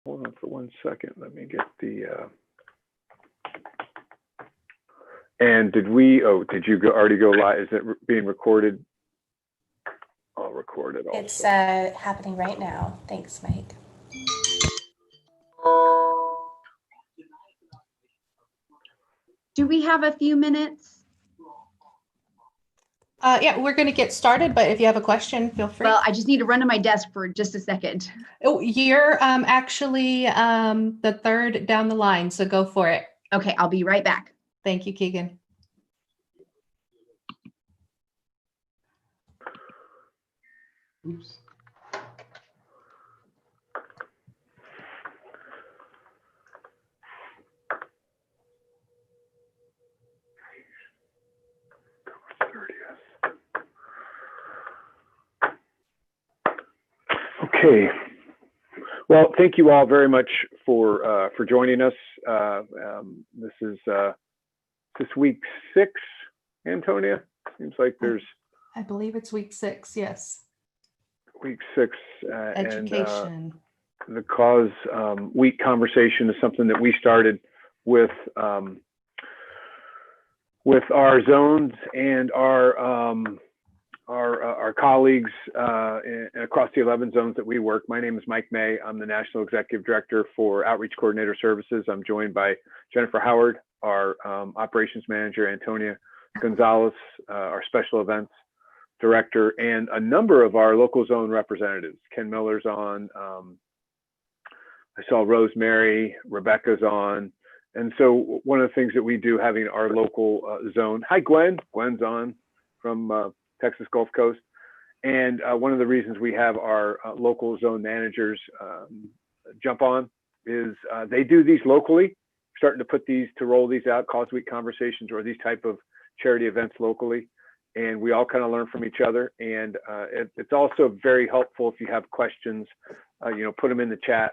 Hold on for 1 second. Let me get the. And did you already go live? Is it being recorded? I'll record it also. It's happening right now. Thanks, Mike. Do we have a few minutes? Yeah, we're going to get started, but if you have a question, feel free. Well, I just need to run to my desk for just a second. Oh, you're actually the third down the line, so go for it. Okay, I'll be right back. Thank you, Keegan. Oops. Okay. Well, thank you all very much for joining us. This is week 6, Antonia. Seems like there's. I believe it's week 6. Yes. Week 6. Education. And the cause week conversation is something that we started with our zones and our colleagues across the 11 zones that we work. My name is Mike May. I'm the National Executive Director for Outreach Coordinator Services. I'm joined by Jennifer Howard, our Operations Manager, Antonia Gonzalez, our Special Events Director, and a number of our local zone representatives. Ken Miller's on. I saw Rosemary, Rebecca's on. And so one of the things that we do, having our local zone. Hi, Gwen. Gwen's on from Texas Gulf Coast. And one of the reasons we have our local zone managers jump on is they do these locally, starting to roll these out, Cause Week conversations or these type of charity events locally. And we all kind of learn from each other. And it's also very helpful if you have questions, put them in the chat,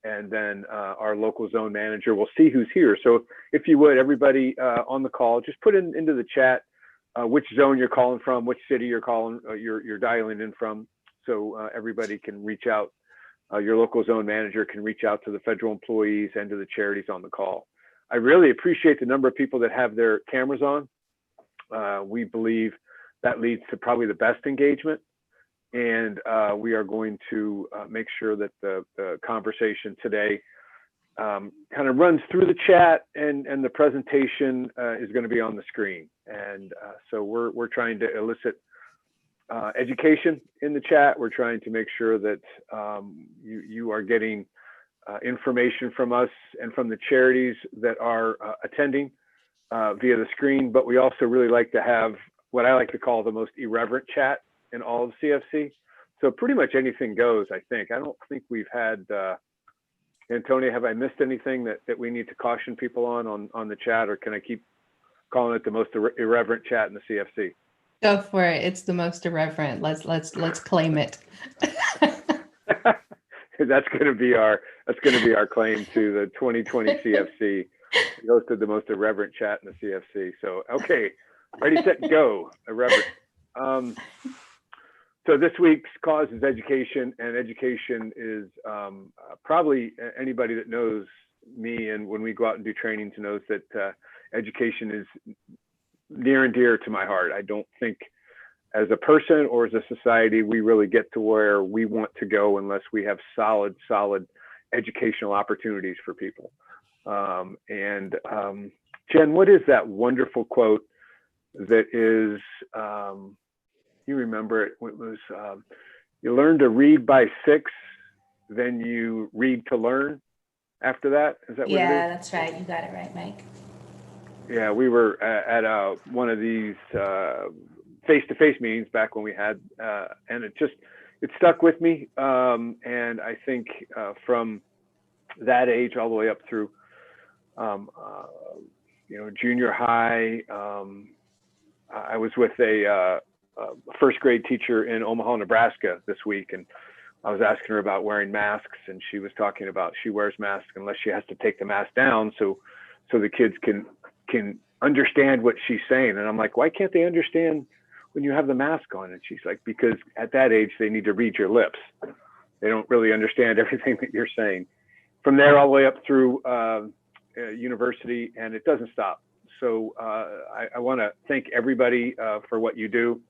and then our local zone manager will see who's here. So if you would, everybody on the call, just put into the chat which zone you're calling from, which city you're dialing in from, so everybody can reach out. Your local zone manager can reach out to the federal employees and to the charities on the call. I really appreciate the number of people that have their cameras on. We believe that leads to probably the best engagement. And we are going to make sure that the conversation today kind of runs through the chat, and the presentation is going to be on the screen. And so we're trying to elicit education in the chat. We're trying to make sure that you are getting information from us and from the charities that are attending via the screen. But we also really like to have what I like to call the most irreverent chat in all of CFC. So pretty much anything goes, I think. I don't think we've had, Antonia, have I missed anything that we need to caution people on the chat, or can I keep calling it the most irreverent chat in the CFC? Go for it. It's the most irreverent. Let's claim it. That's going to be our claim to the 2020 CFC. We hosted the most irreverent chat in the CFC. So okay, ready, set, go. Irreverent. So this week's cause is education, and education is probably anybody that knows me and when we go out and do trainings knows that education is near and dear to my heart. I don't think as a person or as a society we really get to where we want to go unless we have solid educational opportunities for people. Jen, what is that wonderful quote that is, you remember it? It was, you learn to read by 6, then you read to learn after that. Is that what it is? Yeah, that's right. You got it right, Mike. Yeah, we were at one of these face-to-face meetings back when we had, and it stuck with me. And I think from that age all the way up through, junior high, I was with a first grade teacher in Omaha, Nebraska this week, and I was asking her about wearing masks, and she was talking about she wears masks unless she has to take the mask down so the kids can understand what she's saying. And I'm like, why can't they understand when you have the mask on? And she's like, because at that age they need to read your lips. They don't really understand everything that you're saying. from there all the way up through university, and it doesn't stop. So I want to thank everybody for what you do,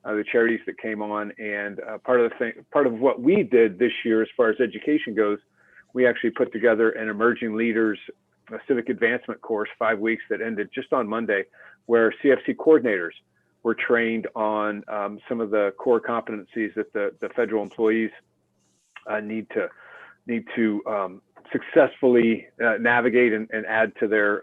the charities that came on, and part of what we did this year as far as education goes, we actually put together an emerging leaders civic advancement course, 5 weeks, that ended just on Monday, where CFC coordinators were trained on some of the core competencies that the federal employees need to successfully navigate and add to their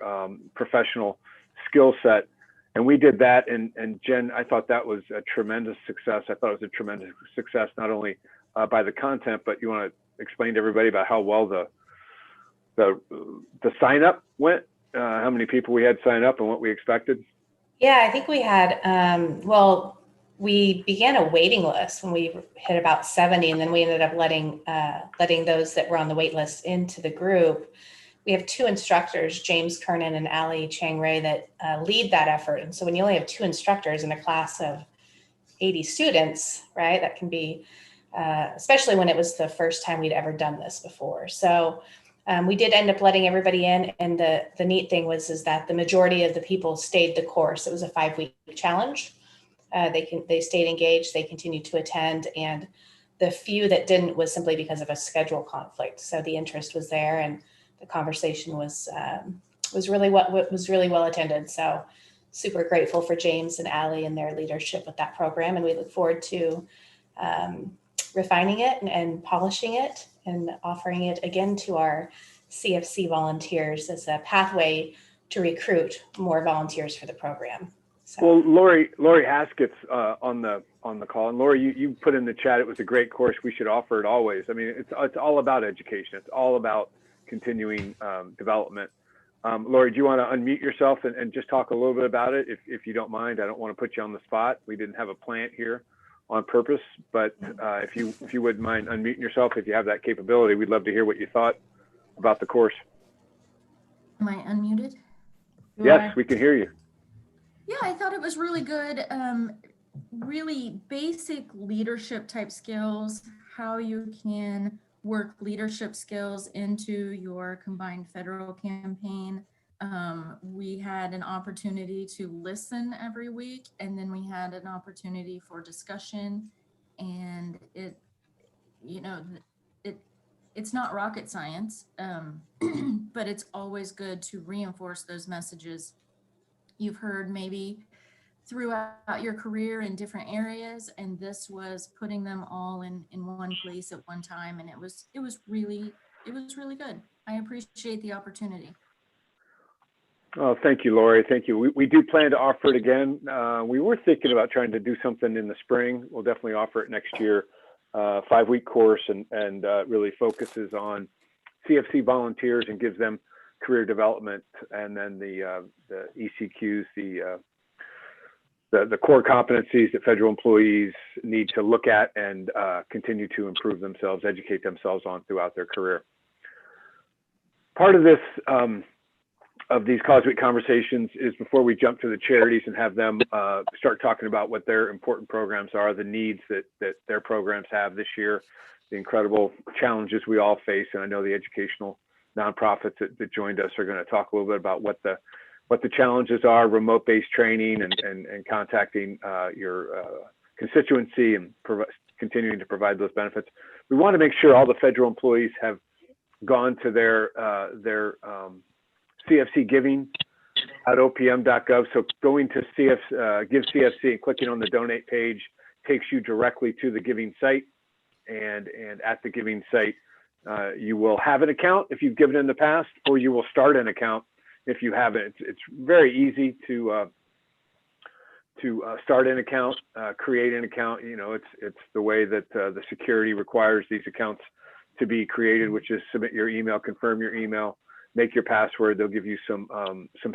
professional skill set. And we did that, and Jen, I thought that was a tremendous success. I thought it was a tremendous success, not only by the content, but you want to explain to everybody about how well the sign up went, how many people we had sign up and what we expected? Yeah, I think we had, we began a waiting list when we hit about 70, and then we ended up letting those that were on the wait list into the group. We have 2 instructors, James Kernan and Ali Chang Ray, that lead that effort. And so when you only have 2 instructors in a class of 80 students, right, that can be, especially when it was the first time we'd ever done this before. So we did end up letting everybody in, and the neat thing is that the majority of the people stayed the course. It was a 5-week challenge. They stayed engaged, they continued to attend, and the few that didn't was simply because of a schedule conflict. So the interest was there, and the conversation was really well attended. So super grateful for James and Ali and their leadership with that program, and we look forward to refining it and polishing it and offering it again to our CFC volunteers as a pathway to recruit more volunteers for the program. So. Well, Lori Haskett's on the call, and Lori, you put in the chat, it was a great course. We should offer it always. I mean, it's all about education. It's all about continuing development. Lori, do you want to unmute yourself and just talk a little bit about it, if you don't mind? I don't want to put you on the spot. We didn't have a plant here on purpose, but if you wouldn't mind unmuting yourself, if you have that capability, we'd love to hear what you thought about the course. Am I unmuted? Yes, we can hear you. Yeah, I thought it was really good. Really basic leadership type skills, how you can work leadership skills into your combined federal campaign. We had an opportunity to listen every week, and then we had an opportunity for discussion, and it's not rocket science, but it's always good to reinforce those messages you've heard maybe throughout your career in different areas, and this was putting them all in one place at one time, and it was really good. I appreciate the opportunity. Oh, thank you, Lori. Thank you. We do plan to offer it again. We were thinking about trying to do something in the spring. We'll definitely offer it next year. 5-week course, and really focuses on CFC volunteers and gives them career development, and then the ECQs, the core competencies that federal employees need to look at and continue to improve themselves, educate themselves on throughout their career. Part of this, of these Cause Week conversations, is before we jump to the charities and have them start talking about what their important programs are, the needs that their programs have this year, the incredible challenges we all face. And I know the educational nonprofits that joined us are going to talk a little bit about what the challenges are, remote-based training and contacting your constituency and continuing to provide those benefits. We want to make sure all the federal employees have gone to their CFC giving at opm.gov. So going to Give CFC and clicking on the donate page takes you directly to the giving site, and at the giving site, you will have an account if you've given in the past, or you will start an account if you haven't. It's very easy to start an account, create an account. You know, it's the way that the security requires these accounts to be created, which is submit your email, confirm your email, make your password. They'll give you some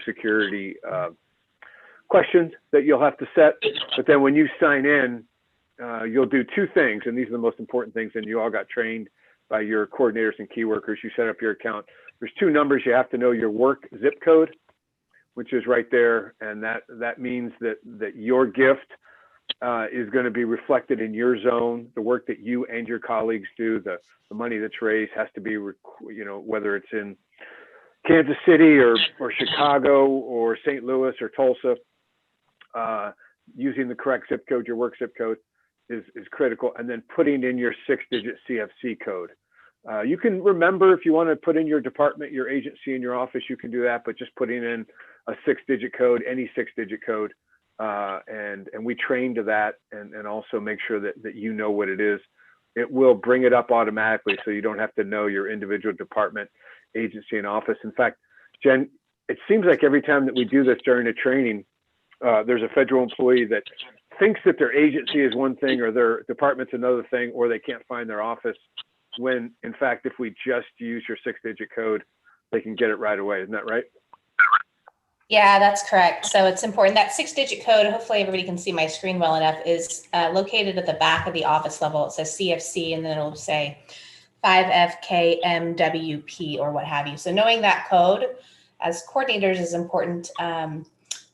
security questions that you'll have to set. But then when you sign in, you'll do 2 things, and these are the most important things, and you all got trained by your coordinators and key workers. You set up your account. There's 2 numbers. You have to know your work zip code, which is right there, and that means that your gift is going to be reflected in your zone. The work that you and your colleagues do, the money that's raised has to be, you know, whether it's in Kansas City or Chicago or St. Louis or Tulsa, using the correct zip code, your work zip code is critical. And then putting in your 6-digit CFC code. You can remember if you want to put in your department, your agency, and your office, you can do that, but just putting in a 6-digit code, any 6-digit code, and we train to that, and also make sure that you know what it is. It will bring it up automatically, so you don't have to know your individual department, agency, and office. In fact, Jen, it seems like every time that we do this during a training, there's a federal employee that thinks that their agency is one thing or their department's another thing, or they can't find their office, when in fact, if we just use your 6-digit code, they can get it right away. Isn't that right? Yeah, that's correct. So it's important that 6-digit code, hopefully everybody can see my screen well enough, is located at the back of the office level. It says CFC, and then it'll say 5FKMWP or what have you. So knowing that code as coordinators is important,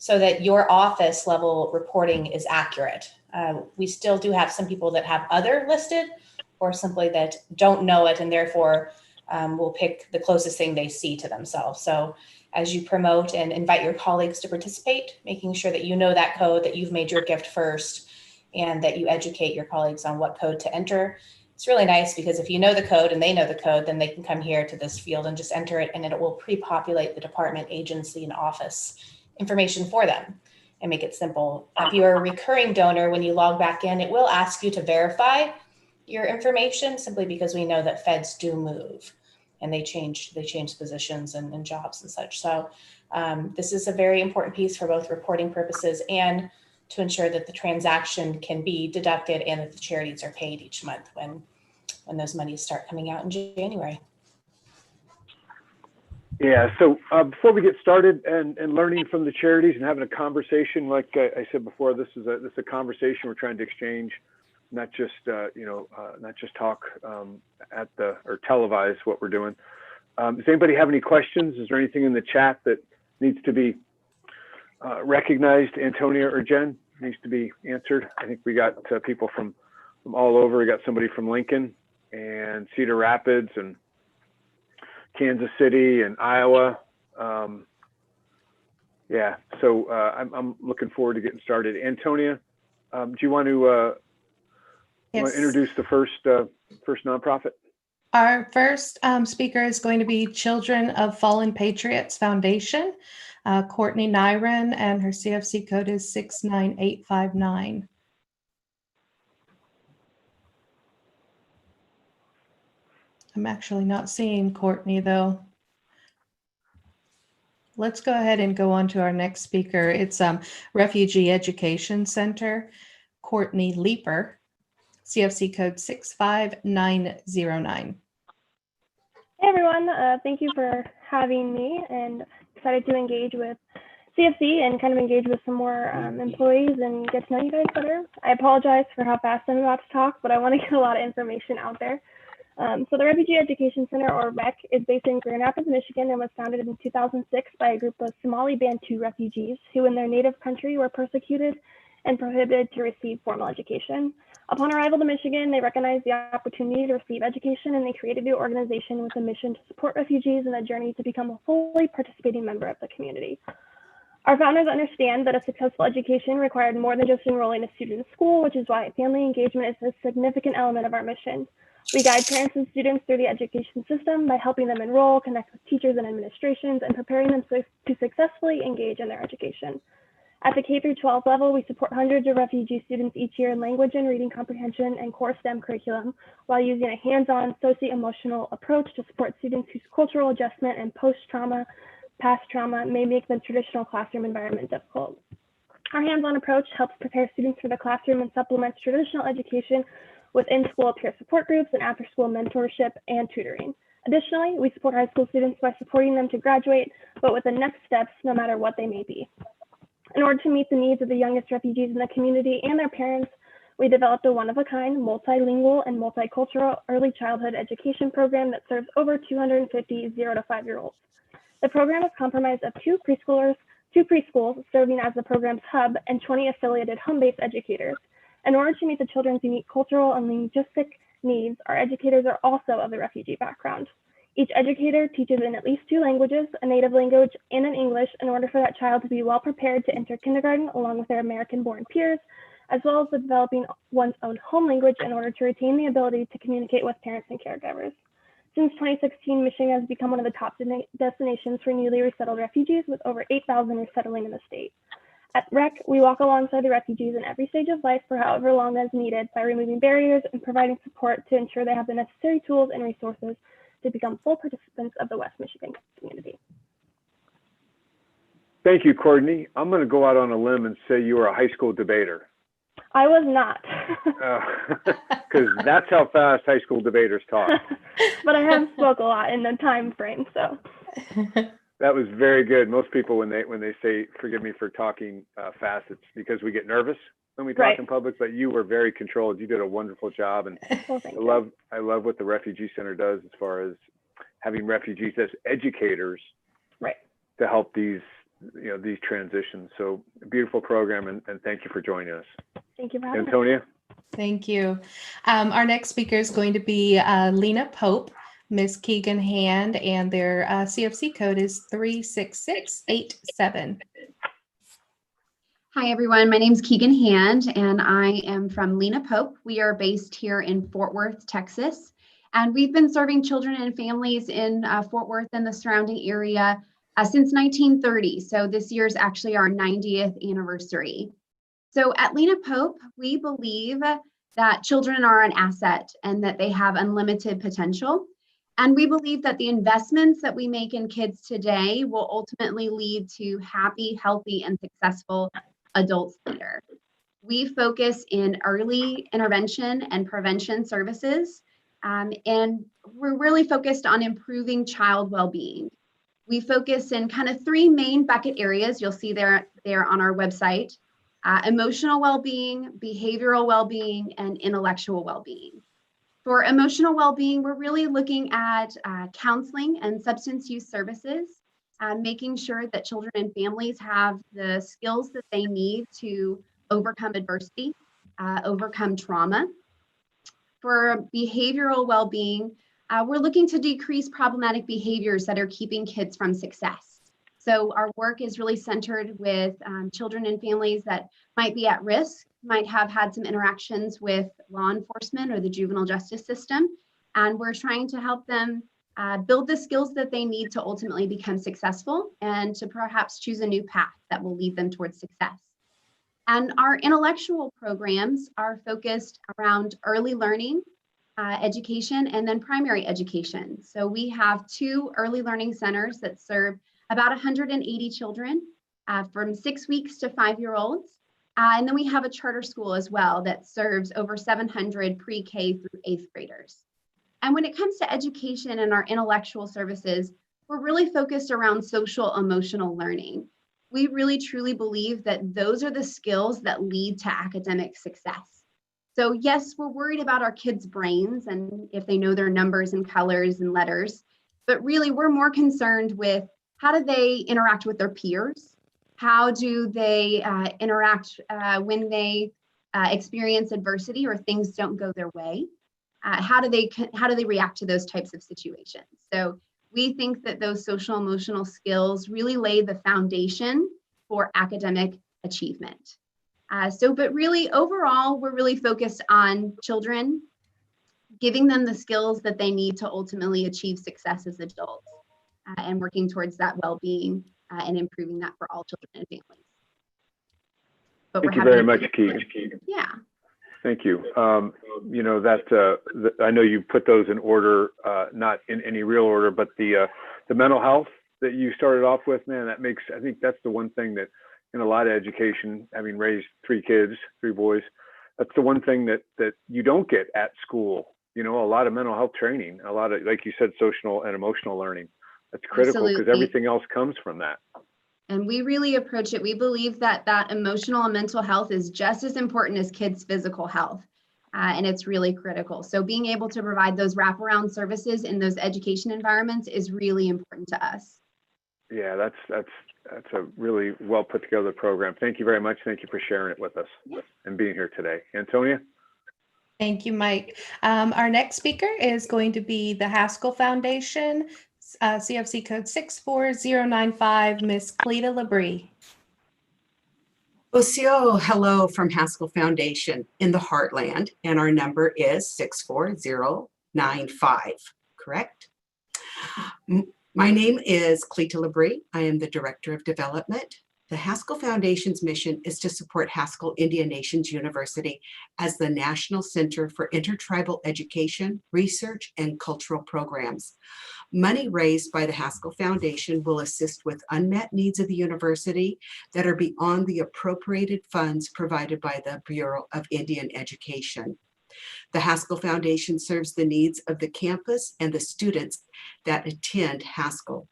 so that your office level reporting is accurate. We still do have some people that have other listed, or simply that don't know it, and therefore will pick the closest thing they see to themselves. So as you promote and invite your colleagues to participate, making sure that you know that code, that you've made your gift first, and that you educate your colleagues on what code to enter. It's really nice because if you know the code and they know the code, then they can come here to this field and just enter it, and it will pre-populate the department, agency, and office information for them and make it simple. If you're a recurring donor, when you log back in, it will ask you to verify your information, simply because we know that feds do move and they change positions and jobs and such. So this is a very important piece for both reporting purposes and to ensure that the transaction can be deducted and that the charities are paid each month when those monies start coming out in January. Yeah, so before we get started and learning from the charities and having a conversation, like I said before, this is a conversation we're trying to exchange, not just not just talk or televise what we're doing. Does anybody have any questions? Is there anything in the chat that needs to be recognized, Antonia or Jen, needs to be answered? I think we got people from all over. We got somebody from Lincoln and Cedar Rapids and Kansas City and Iowa. Yeah, so I'm looking forward to getting started. Antonia, do you want to Yes. introduce the first nonprofit? Our first speaker is going to be Children of Fallen Patriots Foundation, Courtney Nyren, and her CFC code is 69859. I'm actually not seeing Courtney though. Let's go ahead and go on to our next speaker. It's Refugee Education Center, Courtney Leeper, CFC code 65909. Hey everyone, thank you for having me, and excited to engage with CFC and kind of engage with some more employees and get to know you guys better. I apologize for how fast I'm about to talk, but I want to get a lot of information out there. So the Refugee Education Center, or REC, is based in Grand Rapids, Michigan, and was founded in 2006 by a group of Somali Bantu refugees who in their native country were persecuted and prohibited to receive formal education. Upon arrival to Michigan, they recognized the opportunity to receive education, and they created a new organization with a mission to support refugees in the journey to become a fully participating member of the community. Our founders understand that a successful education required more than just enrolling a student in school, which is why family engagement is a significant element of our mission. We guide parents and students through the education system by helping them enroll, connect with teachers and administrations, and preparing them to successfully engage in their education. At the K-12 level, we support hundreds of refugee students each year in language and reading comprehension and core STEM curriculum, while using a hands-on socio-emotional approach to support students whose cultural adjustment and post-trauma, past trauma may make the traditional classroom environment difficult. Our hands-on approach helps prepare students for the classroom and supplements traditional education with in-school peer support groups and after-school mentorship and tutoring. Additionally, we support high school students by supporting them to graduate, but with the next steps, no matter what they may be. In order to meet the needs of the youngest refugees in the community and their parents, we developed a one-of-a-kind, multilingual, and multicultural early childhood education program that serves over 250 0 to 5-year-olds. The program is comprised of 2 preschoolers, 2 preschools serving as the program's hub, and 20 affiliated home-based educators. In order to meet the children's unique cultural and linguistic needs, our educators are also of a refugee background. Each educator teaches in at least 2 languages, a native language and an English, in order for that child to be well prepared to enter kindergarten along with their American-born peers, as well as developing one's own home language in order to retain the ability to communicate with parents and caregivers. Since 2016, Michigan has become one of the top destinations for newly resettled refugees, with over 8,000 resettling in the state. At REC, we walk alongside the refugees in every stage of life for however long as needed by removing barriers and providing support to ensure they have the necessary tools and resources to become full participants of the West Michigan community. Thank you, Courtney. I'm going to go out on a limb and say you were a high school debater. I was not. Because that's how fast high school debaters talk. But I have spoke a lot in the time frame, so. That was very good. Most people, when they say, forgive me for talking fast, it's because we get nervous when we talk Right. in public, but you were very controlled. You did a wonderful job. And Well, thank I you. love what the Refugee Center does as far as having refugees as educators Right. to help these transitions. So beautiful program, and thank you for joining us. Thank you for having me. Antonia? Thank you. Our next speaker is going to be Lena Pope, Miss Keegan Hand, and their CFC code is 36687. Hi, everyone. My name is Keegan Hand, and I am from Lena Pope. We are based here in Fort Worth, Texas, and we've been serving children and families in Fort Worth and the surrounding area since 1930. So this year is actually our 90th anniversary. So at Lena Pope, we believe that children are an asset and that they have unlimited potential. And we believe that the investments that we make in kids today will ultimately lead to happy, healthy, and successful adults later. We focus in early intervention and prevention services, and we're really focused on improving child well-being. We focus in kind of 3 main bucket areas. You'll see there on our website: emotional well-being, behavioral well-being, and intellectual well-being. For emotional well-being, we're really looking at counseling and substance use services, making sure that children and families have the skills that they need to overcome adversity, overcome trauma. For behavioral well-being, we're looking to decrease problematic behaviors that are keeping kids from success. So our work is really centered with children and families that might be at risk, might have had some interactions with law enforcement or the juvenile justice system. And we're trying to help them build the skills that they need to ultimately become successful and to perhaps choose a new path that will lead them towards success. And our intellectual programs are focused around early learning, education, and then primary education. So we have 2 early learning centers that serve about 180 children from 6 weeks to 5-year-olds. And then we have a charter school as well that serves over 700 pre-K through 8th graders. And when it comes to education and our intellectual services, we're really focused around social emotional learning. We really truly believe that those are the skills that lead to academic success. So yes, we're worried about our kids' brains and if they know their numbers and colors and letters, but really we're more concerned with how do they interact with their peers? How do they interact when they experience adversity or things don't go their way? How do they react to those types of situations? So we think that those social emotional skills really lay the foundation for academic achievement. But really overall, we're really focused on children, giving them the skills that they need to ultimately achieve success as adults, and working towards that well-being and improving that for all children and families. But Thank you very much, Keegan. Yeah. Thank you. I know you put those in order, not in any real order, but the mental health that you started off with, man, I think that's the one thing that in a lot of education, having raised 3 kids, 3 boys, that's the one thing that you don't get at school. A lot of mental health training, a lot of, like you said, social and emotional learning. That's critical because everything else comes from that. And we really approach it. We believe that emotional and mental health is just as important as kids' physical health. And it's really critical. So being able to provide those wraparound services in those education environments is really important to us. Yeah, that's That's a really well put together program. Thank you very much. Thank you for sharing it with us and being here today. Antonia? Thank you, Mike. Our next speaker is going to be the Haskell Foundation, CFC code 64095, Miss Cleta Labrie. Osio, hello from Haskell Foundation in the Heartland, and our number is 64095, correct? My name is Cleta Labrie. I am the Director of Development. The Haskell Foundation's mission is to support Haskell Indian Nations University as the National Center for Intertribal Education, Research, and Cultural Programs. Money raised by the Haskell Foundation will assist with unmet needs of the university that are beyond the appropriated funds provided by the Bureau of Indian Education. The Haskell Foundation serves the needs of the campus and the students that attend Haskell.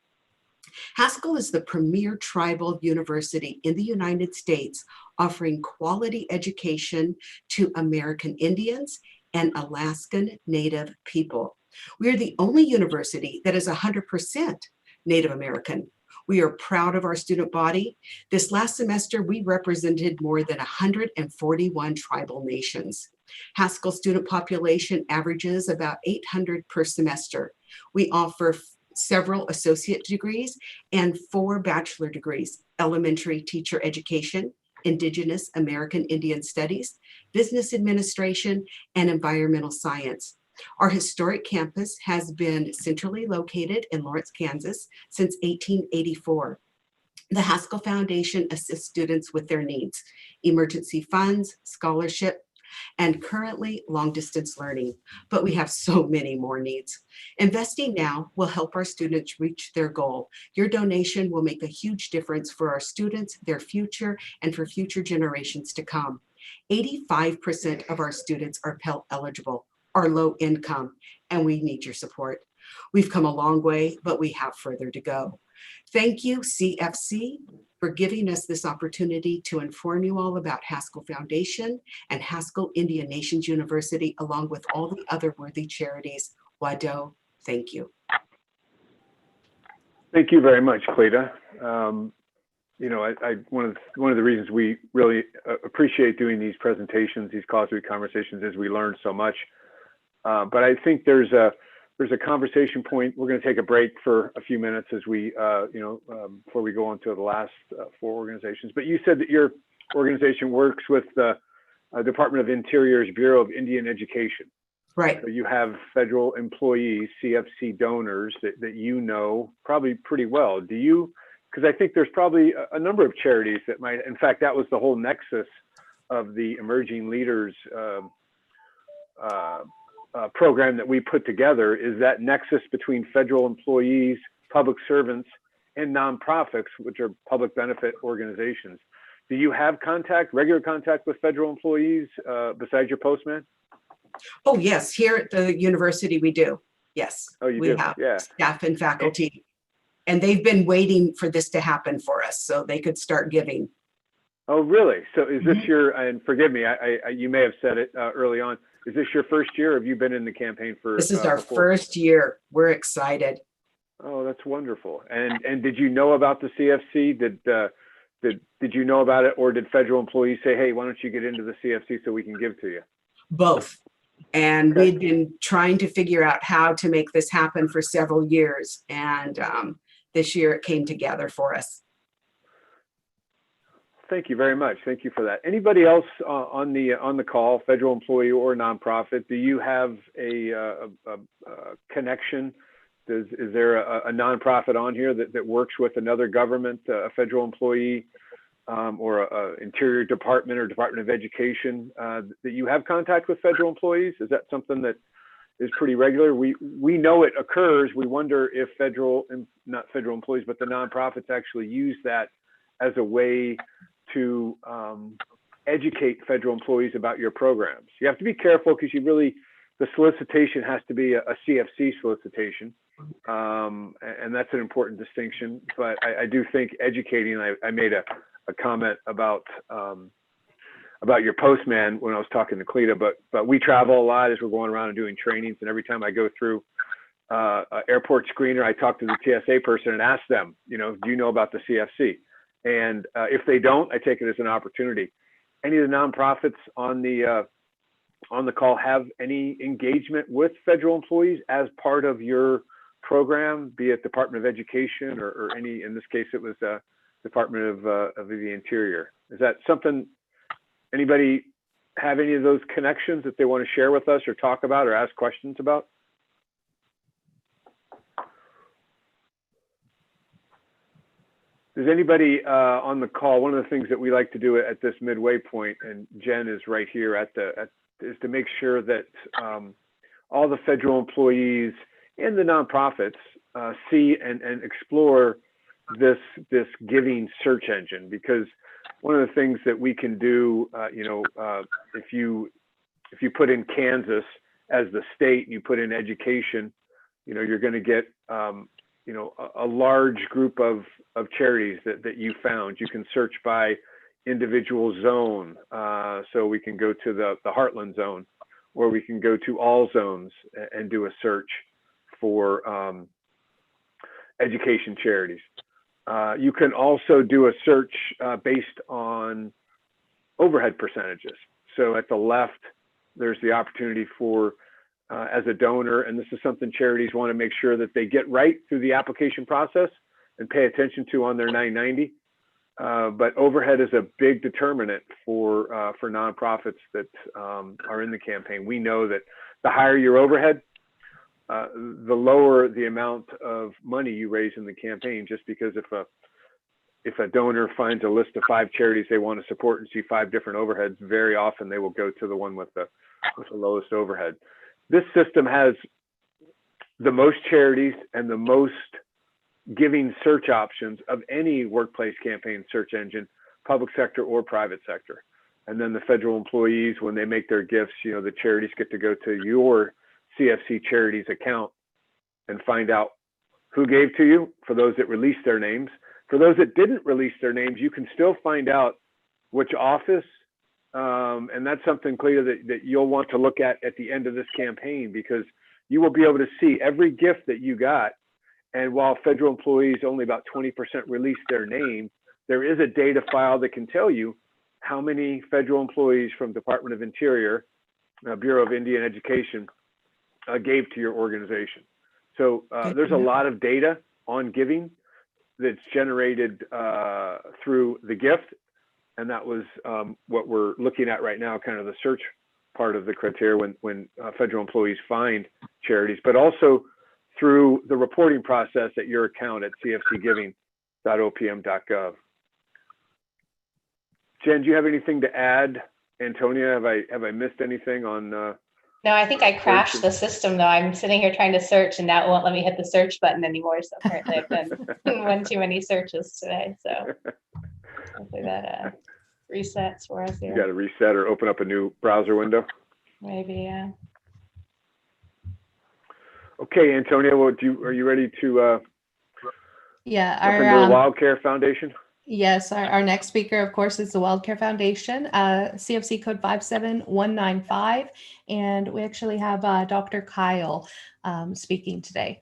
Haskell is the premier tribal university in the United States, offering quality education to American Indians and Alaskan Native people. We are the only university that is 100% Native American. We are proud of our student body. This last semester, we represented more than 141 tribal nations. Haskell student population averages about 800 per semester. We offer several associate degrees and 4 bachelor degrees: elementary teacher education, Indigenous American Indian Studies, business administration, and environmental science. Our historic campus has been centrally located in Lawrence, Kansas since 1884. The Haskell Foundation assists students with their needs: emergency funds, scholarship, and currently long-distance learning, but we have so many more needs. Investing now will help our students reach their goal. Your donation will make a huge difference for our students, their future, and for future generations to come. 85% of our students are Pell eligible, are low income, and we need your support. We've come a long way, but we have further to go. Thank you, CFC, for giving us this opportunity to inform you all about Haskell Foundation and Haskell Indian Nations University, along with all the other worthy charities. Wado, thank you. Thank you very much, Cleta. You know, one of the reasons we really appreciate doing these presentations, these causeway conversations, is we learn so much. But I think there's a conversation point. We're going to take a break for a few minutes as we, before we go on to the last 4 organizations. But you said that your organization works with the Department of Interior's Bureau of Indian Education. Right. So you have federal employees, CFC donors that you know probably pretty well. Do you? Because I think there's probably a number of charities that might. In fact, that was the whole nexus of the Emerging Leaders program that we put together, is that nexus between federal employees, public servants, and nonprofits, which are public benefit organizations. Do you have regular contact with federal employees besides your postman? Oh, yes. Here at the university, we do. Yes. Oh, you we do? have Yeah. staff and faculty. And they've been waiting for this to happen for us so they could start giving. Oh, really? So is this your, and forgive me, you may have said it early on, is this your first year, or have you been in the campaign for? This is our before? first year. We're excited. Oh, that's wonderful. And did you know about the CFC? Did you know about it, or did federal employees say, hey, why don't you get into the CFC so we can give to you? Both. And Okay. we'd been trying to figure out how to make this happen for several years. And this year it came together for us. Thank you very much. Thank you for that. Anybody else on the call, federal employee or nonprofit? Do you have a connection? Is there a nonprofit on here that works with another government, a federal employee, or a Interior Department or Department of Education that you have contact with federal employees? Is that something that is pretty regular? We know it occurs. We wonder if not federal employees, but the nonprofits actually use that as a way to educate federal employees about your programs. You have to be careful because the solicitation has to be a CFC solicitation. And that's an important distinction, but I do think educating, I made a comment about your postman when I was talking to Cleta, but we travel a lot as we're going around and doing trainings. And every time I go through an airport screener, I talk to the TSA person and ask them, do you know about the CFC? And if they don't, I take it as an opportunity. Any of the nonprofits on the call have any engagement with federal employees as part of your program, be it Department of Education or any, in this case, it was Department of the Interior. Is that something, anybody have any of those connections that they want to share with us or talk about or ask questions about? Does anybody on the call, one of the things that we like to do at this midway point, and Jen is right here is to make sure that all the federal employees and the nonprofits see and explore this giving search engine, because one of the things that we can do, if you put in Kansas as the state and you put in education, you're going to get a large group of charities that you found. You can search by individual zone. So we can go to the Heartland zone, or we can go to all zones and do a search for education charities. You can also do a search based on overhead percentages. So at the left, there's the opportunity for, as a donor, and this is something charities want to make sure that they get right through the application process and pay attention to on their 990. But overhead is a big determinant for nonprofits that are in the campaign. We know that the higher your overhead, the lower the amount of money you raise in the campaign, just because if a donor finds a list of 5 charities they want to support and see 5 different overheads, very often they will go to the one with the lowest overhead. This system has the most charities and the most giving search options of any workplace campaign search engine, public sector or private sector. And then the federal employees, when they make their gifts, the charities get to go to your CFC Charities account and find out who gave to you. For those that released their names, for those that didn't release their names, you can still find out which office. And that's something clear that you'll want to look at the end of this campaign, because you will be able to see every gift that you got. And while federal employees only about 20% release their name, there is a data file that can tell you how many federal employees from Department of Interior, Bureau of Indian Education, gave to your organization. So there's a lot of data on giving that's generated through the gift. And that was what we're looking at right now, kind of the search part of the criteria when federal employees find charities, but also through the reporting process at your account at cfcgiving.opm.gov. Jen, do you have anything to add? Antonia, have I missed anything on? No, I think I crashed the system though. I'm sitting here trying to search and now it won't let me hit the search button anymore. So apparently I've done one too many searches today. So hopefully that resets for us here. You got to reset or open up a new browser window. Maybe, yeah. Okay, Antonia, are you ready to Yeah, jump into the Wild Care Foundation? Yes, our next speaker, of course, is the Wild Care Foundation, CFC code 57195, and we actually have Dr. Kyle speaking today.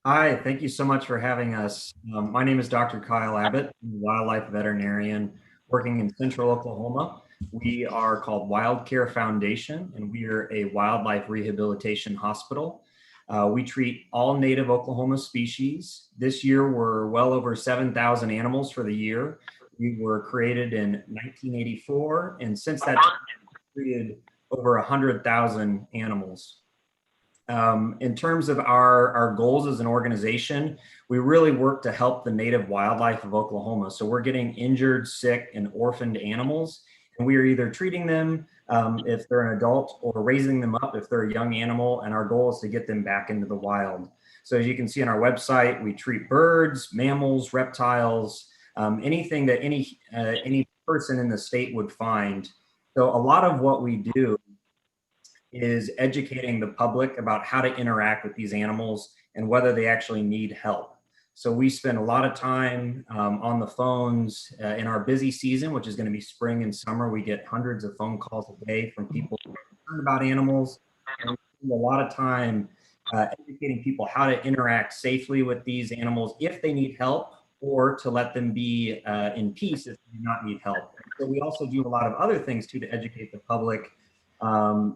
Hi, thank you so much for having us. My name is Dr. Kyle Abbott. I'm a wildlife veterinarian working in Central Oklahoma. We are called Wild Care Foundation, and we are a wildlife rehabilitation hospital. We treat all native Oklahoma species. This year, we're well over 7,000 animals for the year. We were created in 1984, and since that time, we've treated over 100,000 animals. In terms of our goals as an organization, we really work to help the native wildlife of Oklahoma. So we're getting injured, sick, and orphaned animals, and we are either treating them if they're an adult or raising them up if they're a young animal, and our goal is to get them back into the wild. So as you can see on our website, we treat birds, mammals, reptiles, anything that any person in the state would find. So a lot of what we do is educating the public about how to interact with these animals and whether they actually need help. So we spend a lot of time on the phones in our busy season, which is going to be spring and summer. We get hundreds of phone calls a day from people concerned about animals. And we spend a lot of time educating people how to interact safely with these animals if they need help, or to let them be in peace if they do not need help. So we also do a lot of other things too to educate the public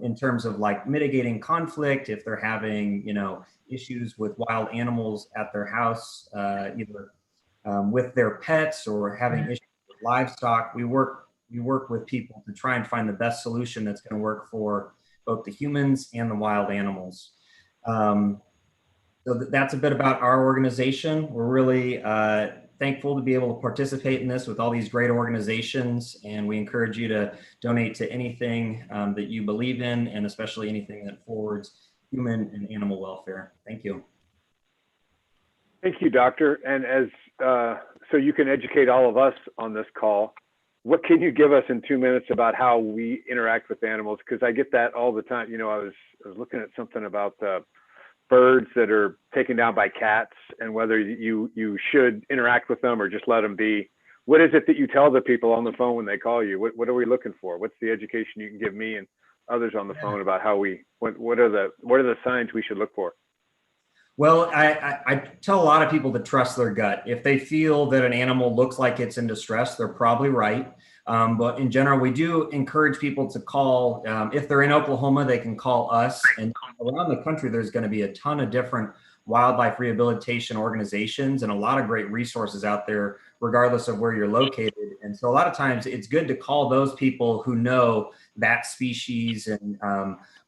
in terms of like mitigating conflict if they're having, you know, issues with wild animals at their house, either with their pets or having issues with livestock. We work with people to try and find the best solution that's going to work for both the humans and the wild animals. So that's a bit about our organization. We're really thankful to be able to participate in this with all these great organizations, and we encourage you to donate to anything that you believe in, and especially anything that forwards human and animal welfare. Thank you. Thank you, Doctor. And as so you can educate all of us on this call, what can you give us in 2 minutes about how we interact with animals? Because I get that all the time. You know, I was looking at something about birds that are taken down by cats and whether you should interact with them or just let them be. What is it that you tell the people on the phone when they call you? What are we looking for? What's the education you can give me and others on the phone about how what are the signs we should look for? Well, I tell a lot of people to trust their gut. If they feel that an animal looks like it's in distress, they're probably right. But in general, we do encourage people to call. If they're in Oklahoma, they can call us. And around the country, there's going to be a ton of different wildlife rehabilitation organizations and a lot of great resources out there, regardless of where you're located. And so a lot of times it's good to call those people who know that species. And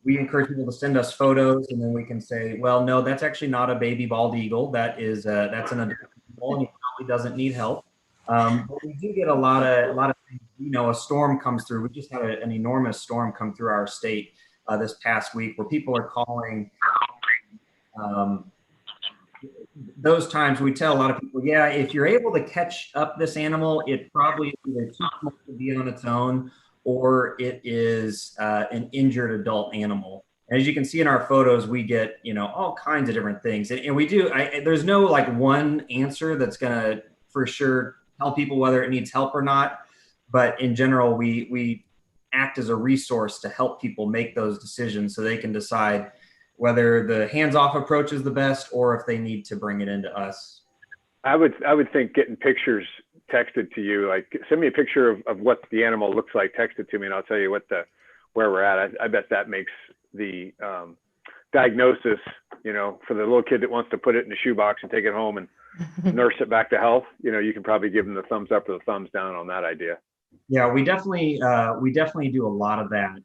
we encourage people to send us photos, and then we can say, well, no, that's actually not a baby bald eagle. That's an adult eagle, and he probably doesn't need help. But we do get a lot of things. You know, a storm comes through. We just had an enormous storm come through our state this past week, where people are calling. Those times we tell a lot of people, yeah, if you're able to catch up this animal, it probably is either too small to be on its own, or it is an injured adult animal. As you can see in our photos, we get, you know, all kinds of different things. And we do, there's no like one answer that's gonna for sure tell people whether it needs help or not. But in general, we act as a resource to help people make those decisions so they can decide whether the hands-off approach is the best or if they need to bring it into us. I would think getting pictures texted to you, like send me a picture of what the animal looks like, text it to me, and I'll tell you where we're at. I bet that makes the diagnosis, you know, for the little kid that wants to put it in a shoebox and take it home and nurse it back to health. You know, you can probably give them the thumbs up or the thumbs down on that idea. Yeah, we definitely do a lot of that,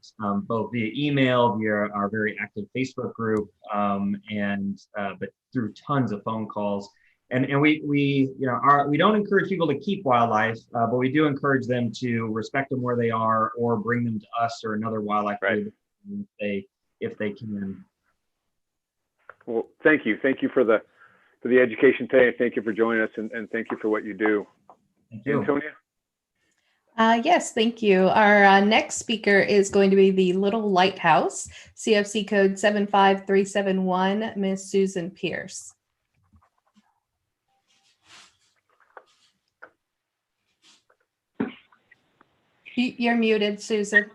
both via email, via our very active Facebook group, but through tons of phone calls. And we don't encourage people to keep wildlife, but we do encourage them to respect them where they are or bring them to us or another wildlife right. if they can. Well, thank you for the education today. Thank you for joining us, and thank you for what you do. Thank you. Antonia? Yes, thank you. Our next speaker is going to be the Little Lighthouse, CFC code 75371, Miss Susan Pierce. You're muted, Susan.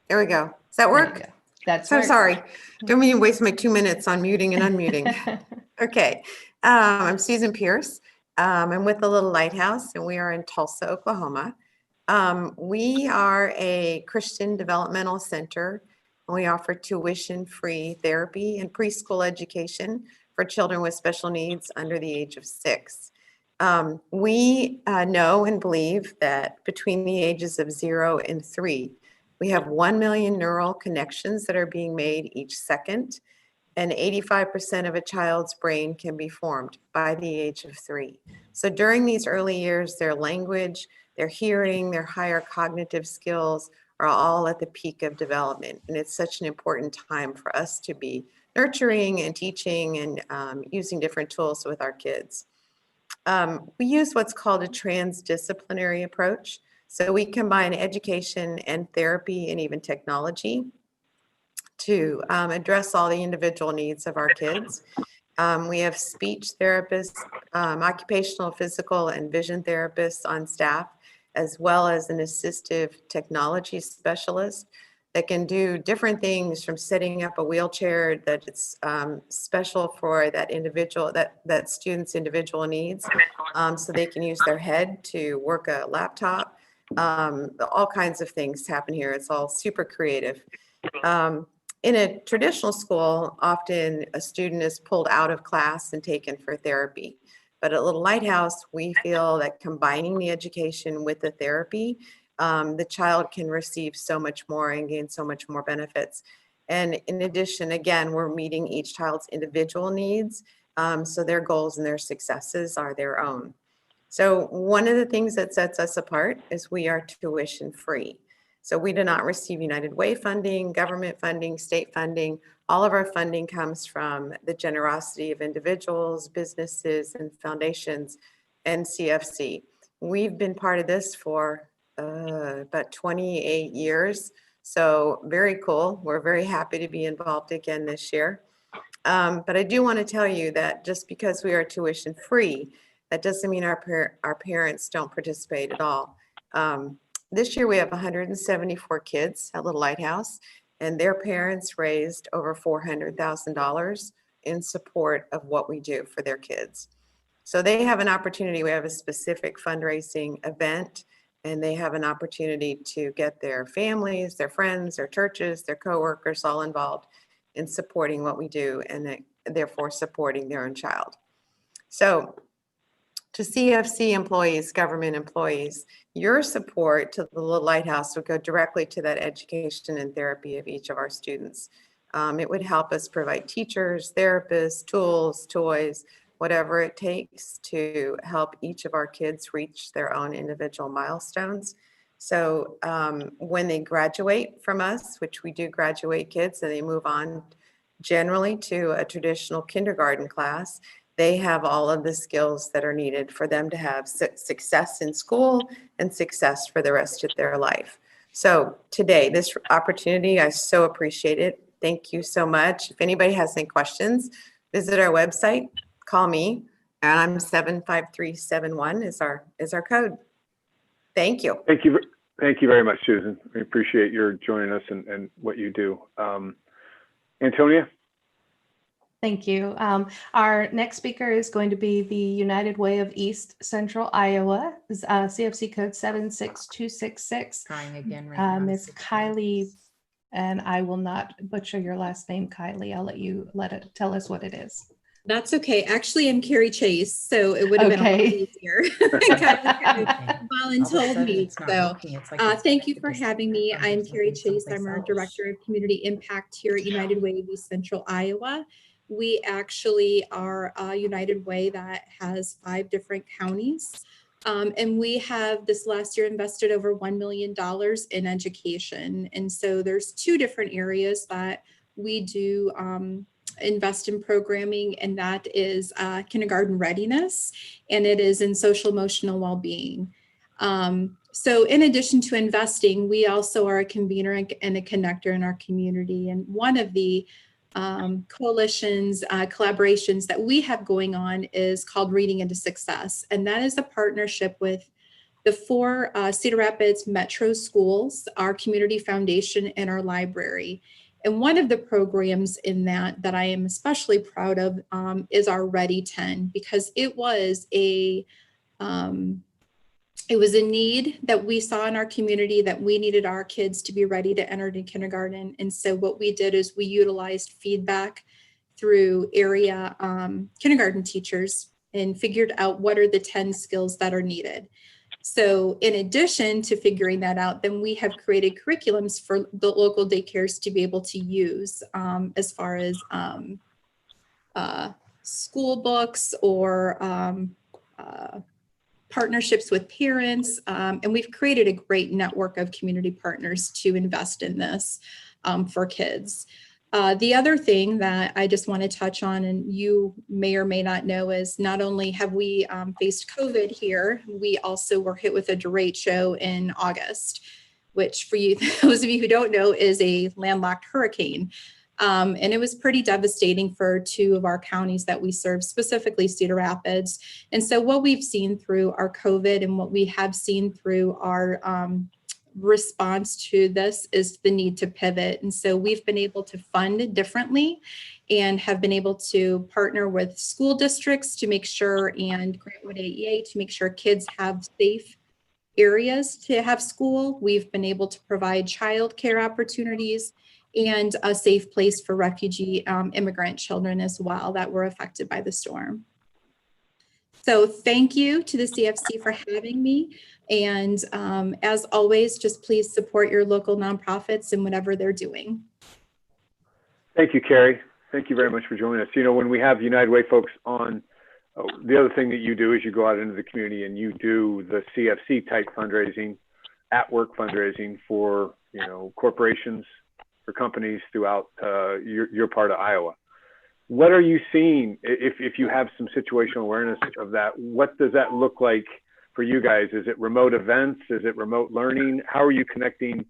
There we go. Does that work? That's so sorry. Don't mean to waste my 2 minutes on muting and unmuting. Okay. I'm Susan Pierce. I'm with the Little Lighthouse, and we are in Tulsa, Oklahoma. We are a Christian developmental center, and we offer tuition-free therapy and preschool education for children with special needs under the age of 6. We know and believe that between the ages of 0 and 3, we have 1 million neural connections that are being made each second, and 85% of a child's brain can be formed by the age of 3. So during these early years, their language, their hearing, their higher cognitive skills are all at the peak of development. And it's such an important time for us to be nurturing and teaching and using different tools with our kids. We use what's called a transdisciplinary approach. So we combine education and therapy and even technology to address all the individual needs of our kids. We have speech therapists, occupational, physical, and vision therapists on staff, as well as an assistive technology specialist. that can do different things, from setting up a wheelchair that it's special for that individual, that student's individual needs, so they can use their head to work a laptop. All kinds of things happen here. It's all super creative. In a traditional school, often a student is pulled out of class and taken for therapy. But at Little Lighthouse, we feel that combining the education with the therapy, the child can receive so much more and gain so much more benefits. And in addition, again, we're meeting each child's individual needs, so their goals and their successes are their own. So one of the things that sets us apart is we are tuition free. So we do not receive United Way funding, government funding, state funding. All of our funding comes from the generosity of individuals, businesses, and foundations, and CFC. We've been part of this for about 28 years. So very cool. We're very happy to be involved again this year. But I do want to tell you that just because we are tuition free, that doesn't mean our parents don't participate at all. This year we have 174 kids at Little Lighthouse, and their parents raised over $400,000 in support of what we do for their kids. So they have an opportunity. We have a specific fundraising event, and they have an opportunity to get their families, their friends, their churches, their coworkers all involved in supporting what we do, and therefore supporting their own child. So to CFC employees, government employees, your support to the Little Lighthouse would go directly to that education and therapy of each of our students. It would help us provide teachers, therapists, tools, toys, whatever it takes to help each of our kids reach their own individual milestones. So when they graduate from us, which we do graduate kids, and they move on generally to a traditional kindergarten class, they have all of the skills that are needed for them to have success in school and success for the rest of their life. So today, this opportunity, I so appreciate it. Thank you so much. If anybody has any questions, visit our website, call me, and I'm 75371 is our code. Thank you. Thank you very much, Susan. We appreciate your joining us and what you do. Antonia? Thank you. Our next speaker is going to be the United Way of East Central Iowa, CFC code 76266. Trying again right now. Ms. Kylie, and I will not butcher your last name, Kylie. I'll let you tell us what it is. That's okay. Actually, I'm Carrie Chase, so it would have been a lot easier. Colin told me. So thank you for having me. I'm Carrie Chase. I'm our Director of Community Impact here at United Way of East Central Iowa. We actually are a United Way that has 5 different counties. And we have this last year invested over $1 million in education. And so there's 2 different areas that we do invest in programming, and that is kindergarten readiness, and it is in social emotional well-being. So in addition to investing, we also are a convener and a connector in our community. And one of the coalitions, collaborations that we have going on is called Reading into Success. And that is a partnership with the 4 Cedar Rapids Metro schools, our community foundation, and our library. And one of the programs in that I am especially proud of is our Ready 10, because it was a need that we saw in our community, that we needed our kids to be ready to enter into kindergarten. And so what we did is we utilized feedback through area kindergarten teachers and figured out what are the 10 skills that are needed. So in addition to figuring that out, then we have created curriculums for the local daycares to be able to use as far as school books or partnerships with parents. And we've created a great network of community partners to invest in this for kids. The other thing that I just want to touch on, and you may or may not know, is not only have we faced COVID here, we also were hit with a derecho in August, which for you, those of you who don't know, is a landlocked hurricane. And it was pretty devastating for 2 of our counties that we serve, specifically Cedar Rapids. And so what we've seen through our COVID and what we have seen through our response to this is the need to pivot. And so we've been able to fund differently and have been able to partner with school districts to make sure, and Grantwood AEA to make sure kids have safe areas to have school. We've been able to provide childcare opportunities and a safe place for refugee immigrant children as well that were affected by the storm. So thank you to the CFC for having me. And as always, just please support your local nonprofits and whatever they're doing. Thank you, Carrie. Thank you very much for joining us. You know, when we have United Way folks on, the other thing that you do is you go out into the community and you do the CFC type fundraising, at work fundraising for, you know, corporations, for companies throughout your part of Iowa. What are you seeing, if you have some situational awareness of that? What does that look like for you guys? Is it remote events? Is it remote learning? How are you connecting,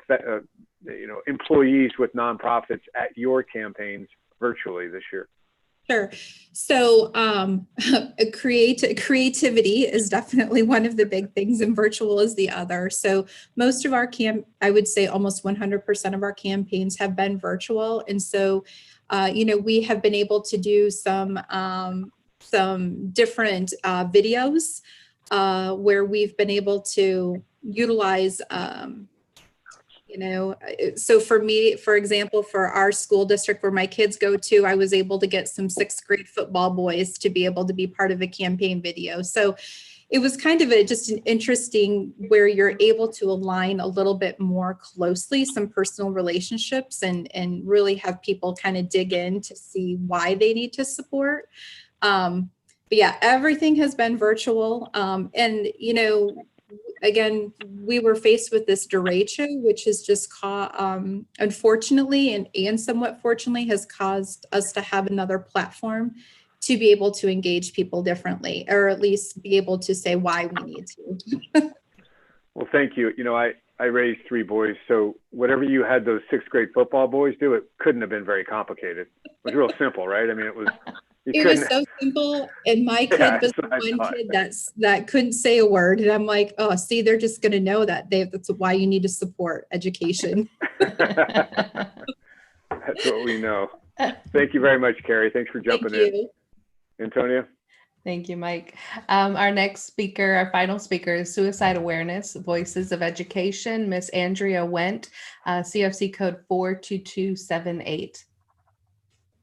you know, employees with nonprofits at your campaigns virtually this year? Sure. So creativity is definitely one of the big things, and virtual is the other. So most of our I would say almost 100% of our campaigns have been virtual. And so, you know, we have been able to do some different videos where we've been able to utilize you know, so for me, for example, for our school district where my kids go to, I was able to get some 6th grade football boys to be able to be part of a campaign video. So it was kind of just an interesting where you're able to align a little bit more closely some personal relationships and really have people kind of dig in to see why they need to support. But yeah, everything has been virtual. And, you know, again, we were faced with this derecho, which has just unfortunately and somewhat fortunately has caused us to have another platform to be able to engage people differently, or at least be able to say why we need to. Well, thank you. You know, I raised 3 boys, so whatever you had those 6th grade football boys do, it couldn't have been very complicated. It was real simple, right? I mean, it was. It was so simple, and my kid was the one kid that couldn't say a word, and I'm like, oh, see, they're just going to know that that's why you need to support education. That's what we know. Thank you very much, Carrie. Thanks for jumping in. Antonia? Thank you, Mike. Our next speaker, our final speaker is Suicide Awareness, Voices of Education, Miss Andrea Wendt, CFC code 42278.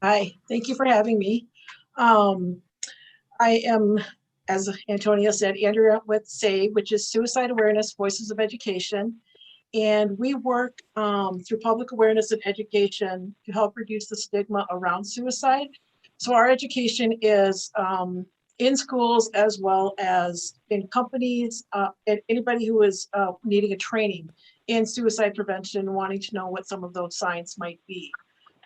Hi, thank you for having me. I am, as Antonia said, Andrea with SAVE, which is Suicide Awareness, Voices of Education. And we work through public awareness and education to help reduce the stigma around suicide. So our education is in schools as well as in companies and anybody who is needing a training in suicide prevention, wanting to know what some of those signs might be.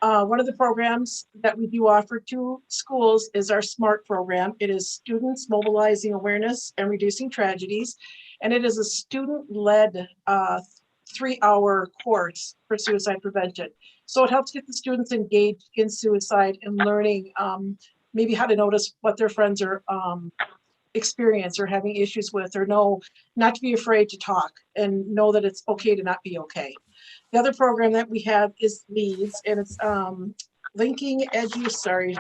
One of the programs that we do offer to schools is our SMART program. It is Students Mobilizing Awareness and Reducing Tragedies. And it is a student-led 3-hour course for suicide prevention. So it helps get the students engaged in suicide and learning maybe how to notice what their friends are experience or having issues with, or know not to be afraid to talk and know that it's okay to not be okay. The other program that we have is LEADS, and it's Linking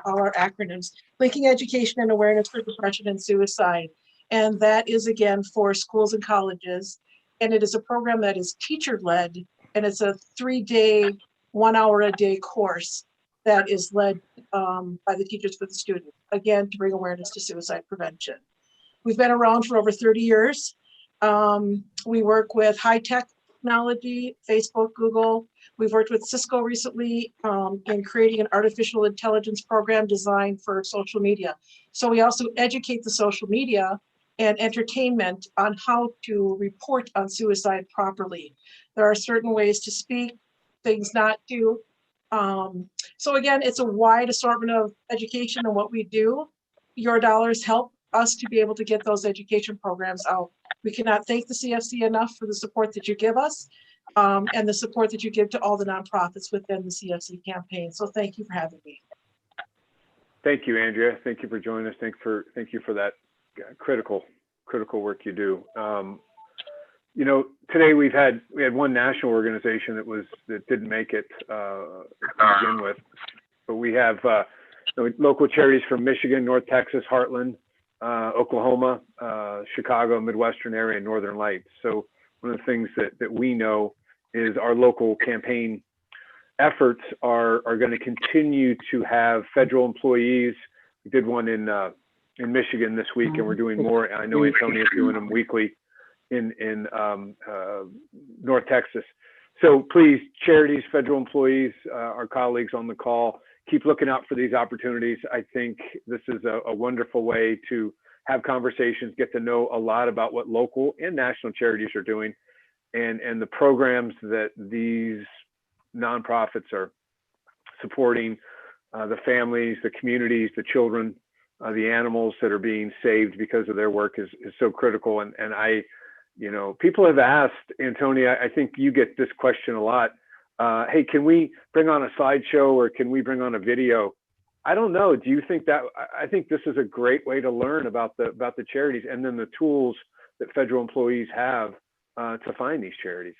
all our acronyms, Linking Education and Awareness for Depression and Suicide. And that is again for schools and colleges. And it is a program that is teacher-led, and it's a 3-day, 1-hour-a-day course that is led by the teachers for the students, again, to bring awareness to suicide prevention. We've been around for over 30 years. We work with high-tech technology, Facebook, Google. We've worked with Cisco recently in creating an artificial intelligence program designed for social media. So we also educate the social media and entertainment on how to report on suicide properly. There are certain ways to speak, things not to. So again, it's a wide assortment of education and what we do. Your dollars help us to be able to get those education programs out. We cannot thank the CFC enough for the support that you give us and the support that you give to all the nonprofits within the CFC campaign. So thank you for having me. Thank you, Andrea. Thank you for joining us. Thank you for that critical work you do. you know, today we had one national organization that didn't make it to begin with, but we have local charities from Michigan, North Texas, Heartland, Oklahoma, Chicago, Midwestern area, and Northern Lights. So one of the things that we know is our local campaign efforts are going to continue to have federal employees. We did one in Michigan this week, and we're doing more. I know Antonia's doing them weekly in North Texas. So please, charities, federal employees, our colleagues on the call, keep looking out for these opportunities. I think this is a wonderful way to have conversations, get to know a lot about what local and national charities are doing, and the programs that these nonprofits are supporting, the families, the communities, the children, the animals that are being saved because of their work is so critical. And I, you know, people have asked, Antonia, I think you get this question a lot. Hey, can we bring on a slideshow, or can we bring on a video? I don't know. Do you think that? I think this is a great way to learn about the charities, and then the tools that federal employees have to find these charities.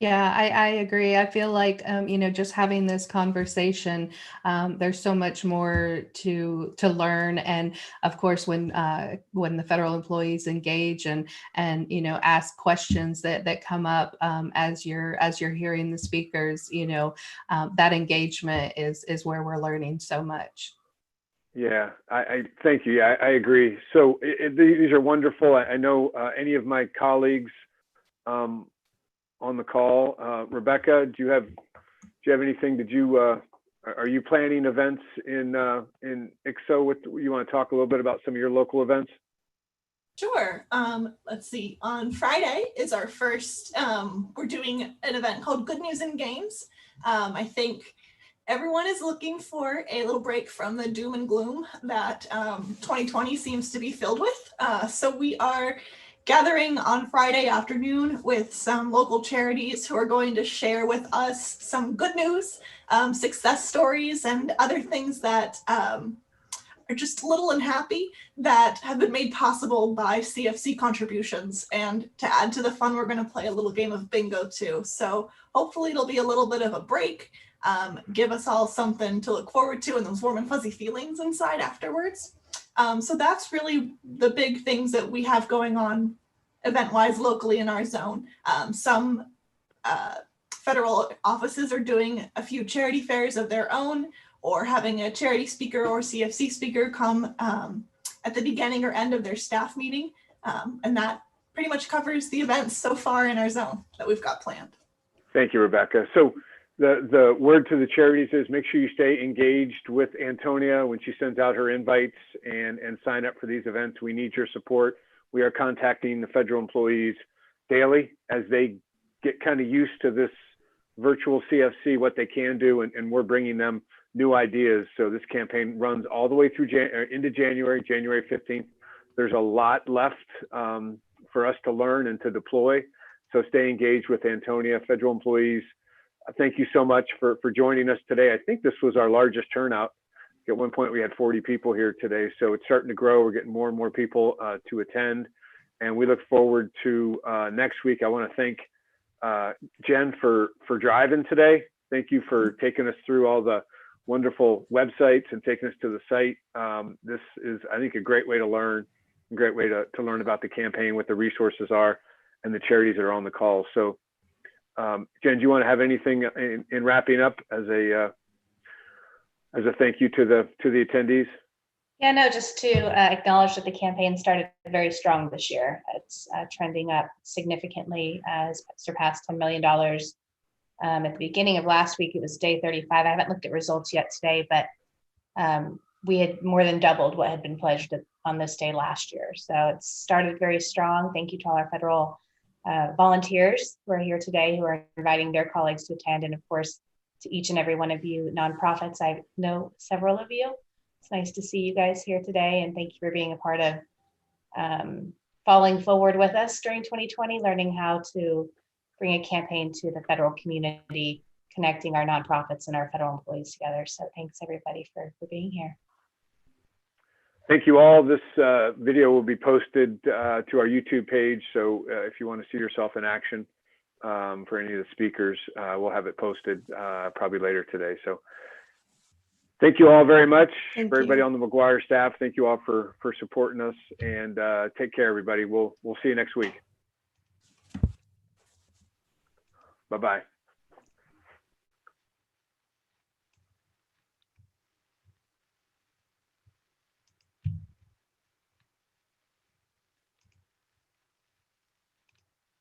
Yeah, I agree. I feel like, you know, just having this conversation, there's so much more to learn. And of course, when the federal employees engage and you know, ask questions that come up as you're hearing the speakers, you know, that engagement is where we're learning so much. Yeah, I thank you. I agree. So these are wonderful. I know any of my colleagues on the call. Rebecca, do you have anything? Are you planning events in ICSO? You want to talk a little bit about some of your local events? Sure. Let's see. On Friday is our first, we're doing an event called Good News and Games. I think everyone is looking for a little break from the doom and gloom that 2020 seems to be filled with. So we are gathering on Friday afternoon with some local charities who are going to share with us some good news, success stories, and other things that are just little and happy that have been made possible by CFC contributions. And to add to the fun, we're going to play a little game of bingo too. So hopefully it'll be a little bit of a break, give us all something to look forward to and those warm and fuzzy feelings inside afterwards. So that's really the big things that we have going on event-wise locally in our zone. Some federal offices are doing a few charity fairs of their own, or having a charity speaker or CFC speaker come at the beginning or end of their staff meeting. And that pretty much covers the events so far in our zone that we've got planned. Thank you, Rebecca. So the word to the charities is make sure you stay engaged with Antonia when she sends out her invites and sign up for these events. We need your support. We are contacting the federal employees daily as they get kind of used to this virtual CFC, what they can do, and we're bringing them new ideas. So this campaign runs all the way through into January 15th. There's a lot left for us to learn and to deploy. So stay engaged with Antonia. Federal employees, thank you so much for joining us today. I think this was our largest turnout. At one point we had 40 people here today, so it's starting to grow. We're getting more and more people to attend, and we look forward to next week. I want to thank Jen for driving today. Thank you for taking us through all the wonderful websites and taking us to the site. This is, I think, a great way to learn, a great way to learn about the campaign, what the resources are, and the charities that are on the call. So Jen, do you want to have anything in wrapping up as a thank you to the attendees? Yeah, no, just to acknowledge that the campaign started very strong this year. It's trending up significantly, has surpassed $10 million. At the beginning of last week, it was day 35. I haven't looked at results yet today, but we had more than doubled what had been pledged on this day last year. So it started very strong. Thank you to all our federal volunteers who are here today, who are inviting their colleagues to attend. And of course, to each and every one of you nonprofits. I know several of you. It's nice to see you guys here today. And thank you for being a part of falling forward with us during 2020, learning how to bring a campaign to the federal community, connecting our nonprofits and our federal employees together. So thanks everybody for being here. Thank you all. This video will be posted to our YouTube page. So if you want to see yourself in action for any of the speakers, we'll have it posted probably later today. So thank you all very much. For everybody on the McGuire staff, thank you all for supporting us, and take care, everybody. We'll see you next week. Bye-bye.